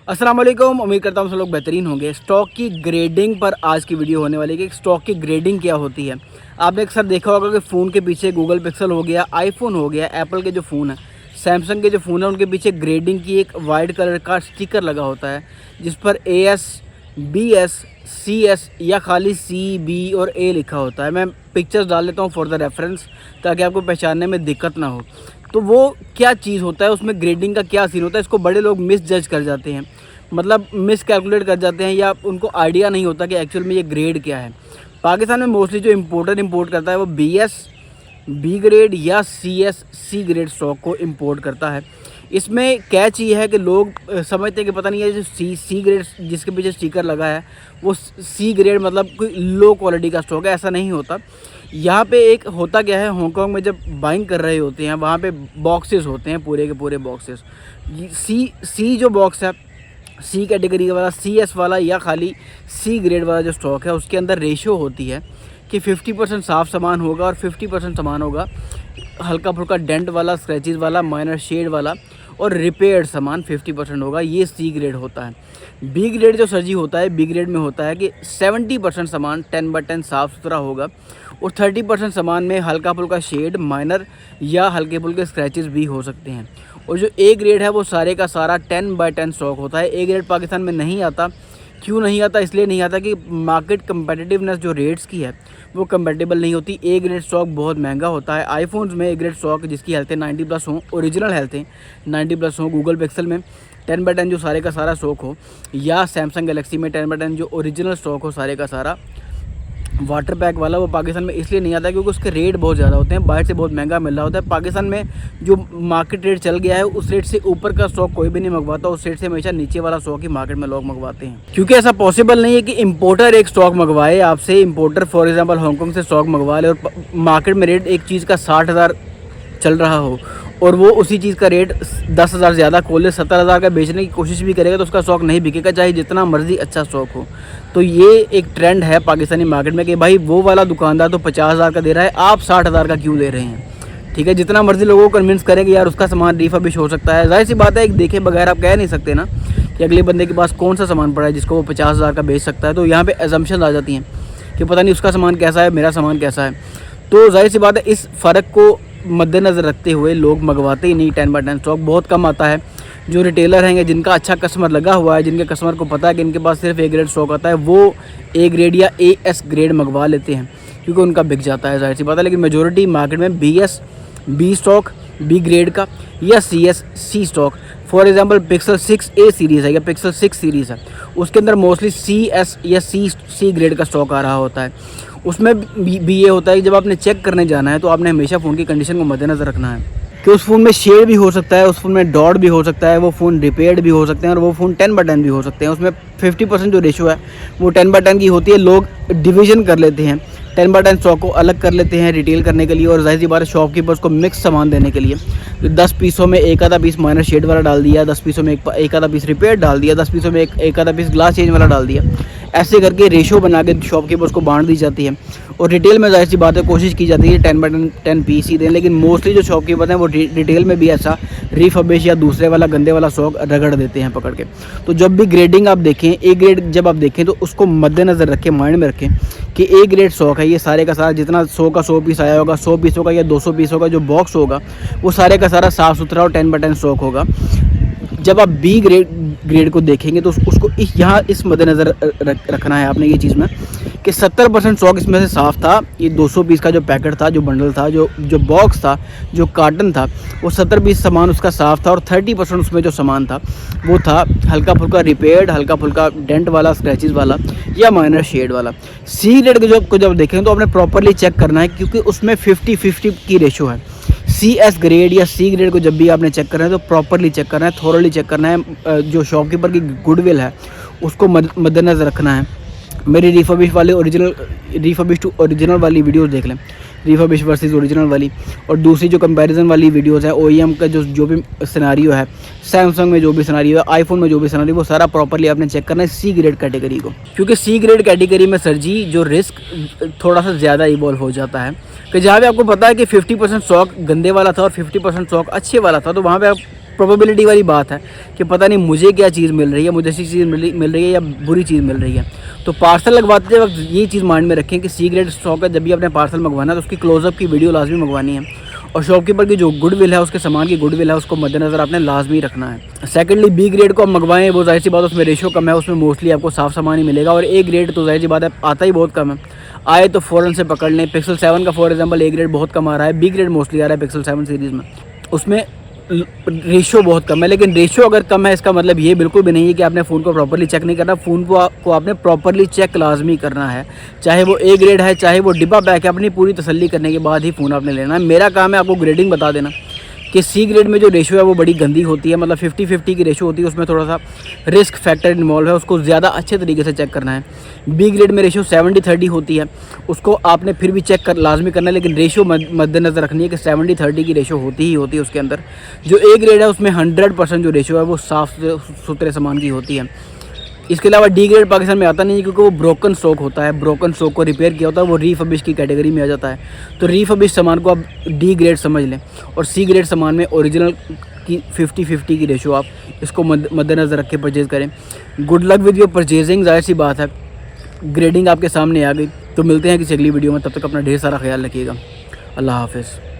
अस्सलाम वालेकुम। उम्मीद करता हूँ सब लोग बेहतरीन होंगे। स्टॉक की ग्रेडिंग पर आज की वीडियो होने वाली है कि स्टॉक की ग्रेडिंग क्या होती है। आपने अक्सर देखा होगा कि फ़ोन के पीछे गूगल पिक्सल हो गया, आईफोन हो गया, एप्पल के जो फ़ोन है, सैमसंग के जो फ़ोन है, उनके पीछे ग्रेडिंग की एक वाइट कलर का स्टिकर लगा होता है जिस पर AS, BS, CS या खाली CB और A लिखा होता है। मैं पिक्चर्स डाल देता हूँ फॉर द रेफरेंस ताकि आपको पहचानने में दिक्कत ना हो। तो वो क्या चीज़ होता है, उसमें ग्रेडिंग का क्या सीन होता है, इसको बड़े लोग मिस जज कर जाते हैं, मतलब मिस कैलकुलेट कर जाते हैं या उनको आइडिया नहीं होता कि एक्चुअल में ये ग्रेड क्या है। पाकिस्तान में मोस्टली जो इम्पोर्टर इंपोर्ट करता है वो BS, B ग्रेड या CS, C ग्रेड स्टॉक को इंपोर्ट करता है। इसमें कैच ये है कि लोग समझते हैं कि पता नहीं है जो सी ग्रेड जिसके पीछे स्टिकर लगा है वो C ग्रेड मतलब कोई लो क्वालिटी का स्टॉक है, ऐसा नहीं होता। यहाँ पे एक होता क्या है, हांगकांग में जब बाइंग कर रहे होते हैं वहाँ पे बॉक्सेस होते हैं, पूरे के पूरे बॉक्सेस। सी जो बॉक्स है, C कैटेगरी वाला, CS वाला या खाली C ग्रेड वाला जो स्टॉक है, उसके अंदर रेशियो होती है कि 50% साफ़ सामान होगा और 50% सामान होगा हल्का फुल्का डेंट वाला, स्क्रैचेस वाला, माइनर शेड वाला और रिपेयर्ड सामान 50% होगा। ये C ग्रेड होता है। B ग्रेड जो सर जी होता है, B ग्रेड में होता है कि 70% सामान 10/10 साफ़ सुथरा होगा और 30% सामान में हल्का फुल्का शेड, माइनर या हल्के फुल्के स्क्रैचेस भी हो सकते हैं। और जो A ग्रेड है वो सारे का सारा 10/10 स्टॉक होता है। A ग्रेड पाकिस्तान में नहीं आता। क्यों नहीं आता? इसलिए नहीं आता कि मार्केट कंपेटिटिवनेस जो रेट्स की है वो कंपेटेबल नहीं होती। A ग्रेड स्टॉक बहुत महंगा होता है। आईफोन्स में A ग्रेड स्टॉक जिसकी हेल्थ 90+ हो, ओरिजिनल हेल्थ 90+ हो, गूगल पिक्सल में 10/10 जो सारे का सारा स्टॉक हो, या सैमसंग गैलेक्सी में 10/10 जो ओरिजिनल स्टॉक हो सारे का सारा वाटर पैक वाला, वो पाकिस्तान में इसलिए नहीं आता क्योंकि उसके रेट बहुत ज़्यादा होते हैं, बाहर से बहुत महंगा मिल रहा होता है। पाकिस्तान में जो मार्केट रेट चल गया है उस रेट से ऊपर का स्टॉक कोई भी नहीं मंगवाता, उस रेट से हमेशा नीचे वाला स्टॉक ही मार्केट में लोग मंगवाते हैं। क्योंकि ऐसा पॉसिबल नहीं है कि इंपोर्टर एक स्टॉक मंगवाए आपसे, इंपोर्टर फॉर एग्जाम्पल हांगकांग से स्टॉक मंगवा ले और मार्केट में रेट एक चीज़ का 60,000 चल रहा हो और वो उसी चीज़ का रेट 10,000 ज़्यादा खोले 70,000 का बेचने की कोशिश भी करेगा तो उसका स्टॉक नहीं बिकेगा, चाहे जितना मर्जी अच्छा स्टॉक हो। तो ये एक ट्रेंड है पाकिस्तानी मार्केट में कि भाई वो वाला दुकानदार तो 50,000 का दे रहा है, आप 60,000 का क्यों दे रहे हैं। ठीक है, जितना मर्जी लोगों को कन्विंस करें कि यार उसका सामान रिफर्बिश हो सकता है। जाहिर सी बात है, एक देखे बगैर आप कह नहीं सकते ना कि अगले बंदे के पास कौन सा सामान पड़ा है जिसको वो 50,000 का बेच सकता है। तो यहाँ पर एजम्पशन आ जाती हैं कि पता नहीं उसका सामान कैसा है, मेरा सामान कैसा है। तो जाहिर सी बात है, इस फ़र्क को मद्देनज़र रखते हुए लोग मंगवाते ही नहीं। 10/10 स्टॉक बहुत कम आता है। जो रिटेलर हैं जिनका अच्छा कस्टमर लगा हुआ है, जिनके कस्टमर को पता है कि इनके पास सिर्फ A ग्रेड स्टॉक आता है, वो A ग्रेड या AS ग्रेड मंगवा लेते हैं क्योंकि उनका बिक जाता है, जाहिर सी बात है। लेकिन मेजॉरिटी मार्केट में BS, B stock, B grade का या CS, C stock. For example pixel 6A series है या पिक्सल 6 सीरीज़ है, उसके अंदर मोस्टली CS या C ग्रेड का स्टॉक आ रहा होता है। उसमें भी ये होता है कि जब आपने चेक करने जाना है तो आपने हमेशा फ़ोन की कंडीशन को मद्देनज़र रखना है कि उस फ़ोन में शेड भी हो सकता है, उस फ़ोन में डॉट भी हो सकता है, वो फ़ोन रिपेयर्ड भी हो सकते हैं और वो फ़ोन 10/10 भी हो सकते हैं। उसमें 50% जो रेशो है वो 10/10 की होती है। लोग डिवीज़न कर लेते हैं, 10/10 स्टॉक को अलग कर लेते हैं रिटेल करने के लिए और जाहिर सी बात है शॉपकीपर्स को मिक्स सामान देने के लिए। 10 पीसों में एक आधा पीस माइनर शेड वाला डाल दिया, 10 पीसों में एक आधा पीस रिपेयर डाल दिया, 10 पीसों में एक आधा पीस ग्लास चेंज वाला डाल दिया। ऐसे करके रेशो बना के शॉपकीपर्स को बांट दी जाती है और रिटेल में जाहिर सी बात है कोशिश की जाती है 10/10 पीस ही दें। लेकिन मोस्टली जो शॉपकीपर हैं वो रिटेल में भी ऐसा रिफर्बिश या दूसरे वाला गंदे वाला स्टॉक रगड़ देते हैं पकड़ के। तो जब भी ग्रेडिंग आप देखें, A ग्रेड जब आप देखें तो उसको मद्देनज़र रखें, माइंड में रखें कि A ग्रेड स्टॉक है, ये सारे का सारा जितना 100 का 100 पीस आया होगा, 100 पीस होगा या 200 पीस होगा, जो बॉक्स होगा वो सारे का सारा साफ़ सुथरा और 10/10 स्टॉक होगा। जब आप B ग्रेड को देखेंगे तो उसको यहाँ इस मद्देनज़र रखना है आपने ये चीज़ में कि 70% स्टॉक इसमें से साफ़ था। ये 200 पीस का जो पैकेट था, जो बंडल था, जो बॉक्स था, जो कार्टन था, वो 70 पीस सामान उसका साफ़ था और 30% उसमें जो सामान था वो था हल्का फुल्का रिपेयर्ड, हल्का फुल्का डेंट वाला, स्क्रैचेस वाला या माइनर शेड वाला। C ग्रेड को जब देखें तो आपने प्रॉपरली चेक करना है क्योंकि उसमें 50-50 की रेशो है। CS ग्रेड या C ग्रेड को जब भी आपने चेक करना है तो प्रॉपरली चेक करना है, थोरली चेक करना है। जो शॉपकीपर की गुडविल है उसको मद्देनज़र रखना है। मेरी रिफर्बिश टू ओरिजिनल वाली वीडियोस देख लें, रिफर्बिश वर्सेस ओरिजिनल वाली, और दूसरी जो कंपैरिजन वाली वीडियोस है OEM का जो भी सिनेरियो है, सैमसंग में जो भी सिनेरियो है, आईफोन में जो भी सिनेरियो, वो सारा प्रॉपरली आपने चेक करना है C ग्रेड कैटेगरी को। क्योंकि C ग्रेड कैटेगरी में सर जी जो रिस्क थोड़ा सा ज़्यादा इवॉल्व हो जाता है कि जहाँ पे आपको पता है कि 50% स्टॉक गंदे वाला था और 50% स्टॉक अच्छे वाला था, तो वहाँ पर आप प्रोबेबिलिटी वाली बात है कि पता नहीं मुझे क्या चीज़ मिल रही है, मुझे ऐसी चीज़ मिल रही है या बुरी चीज़ मिल रही है। तो पार्सल लगवाते वक्त ये चीज़ माइंड में रखें कि सी ग्रेड स्टॉक है, जब भी आपने पार्सल मंगवाना है तो उसकी क्लोजअप की वीडियो लाजमी मंगवानी है, और शॉपकीपर की जो गुडविल है, उसके सामान की गुडविल है, उसको मद्देनज़र आपने लाजमी रखना है। सेकंडली बी ग्रेड को आप मंगवाएं, वो जाहिर सी बात उसमें रेशो कम है, उसमें मोस्टली आपको साफ सामान ही मिलेगा, और ए ग्रेड तो जाहिर सी बात है आता ही बहुत कम है, आए तो फ़ौरन से पकड़ लें। पिक्सल 7 का फॉर एग्जांपल ए ग्रेड बहुत कम आ रहा है, बी ग्रेड मोस्टली आ रहा है पिक्सल 7 सीरीज़ में, उसमें रेशो बहुत कम है। लेकिन रेशो अगर कम है इसका मतलब ये बिल्कुल भी नहीं है कि आपने फ़ोन को प्रॉपर्ली चेक नहीं करना, फ़ोन को आपने प्रॉपर्ली चेक लाजमी करना है, चाहे वो ए ग्रेड है, चाहे वो डिब्बा पैक है, अपनी पूरी तसल्ली करने के बाद ही फ़ोन आपने लेना है। मेरा काम है आपको ग्रेडिंग बता देना कि सी ग्रेड में जो रेशो है वो बड़ी गंदी होती है, मतलब 50-50 की रेशो होती है, उसमें थोड़ा सा रिस्क फैक्टर इन्वॉल्व है, उसको ज़्यादा अच्छे तरीके से चेक करना है। बी ग्रेड में रेशो 70-30 होती है, उसको आपने फिर भी चेक कर लाजमी करना है, लेकिन रेशो मद्देनज़र रखनी है कि 70-30 की रेशो होती ही होती है उसके अंदर। जो ए ग्रेड है उसमें 100% जो रेशो है वो साफ़ सुथरे सामान की होती है। इसके अलावा डी ग्रेड पाकिस्तान में आता नहीं है क्योंकि वो ब्रोकन स्टॉक होता है, ब्रोकन स्टॉक को रिपेयर किया होता है, वो रीफर्बिश की कैटेगरी में आ जाता है। तो रीफर्बिश सामान को आप डी ग्रेड समझ लें, और सी ग्रेड सामान में ओरिजिनल की 50-50 की रेशो आप इसको मद्देनज़र रख के परचेज़ करें। Good luck with your purchasing. जाहिर सी बात है ग्रेडिंग आपके सामने आ गई, तो मिलते हैं किसी अगली वीडियो में, तब तक अपना ढेर सारा ख्याल रखिएगा। अल्लाह हाफ़िज़।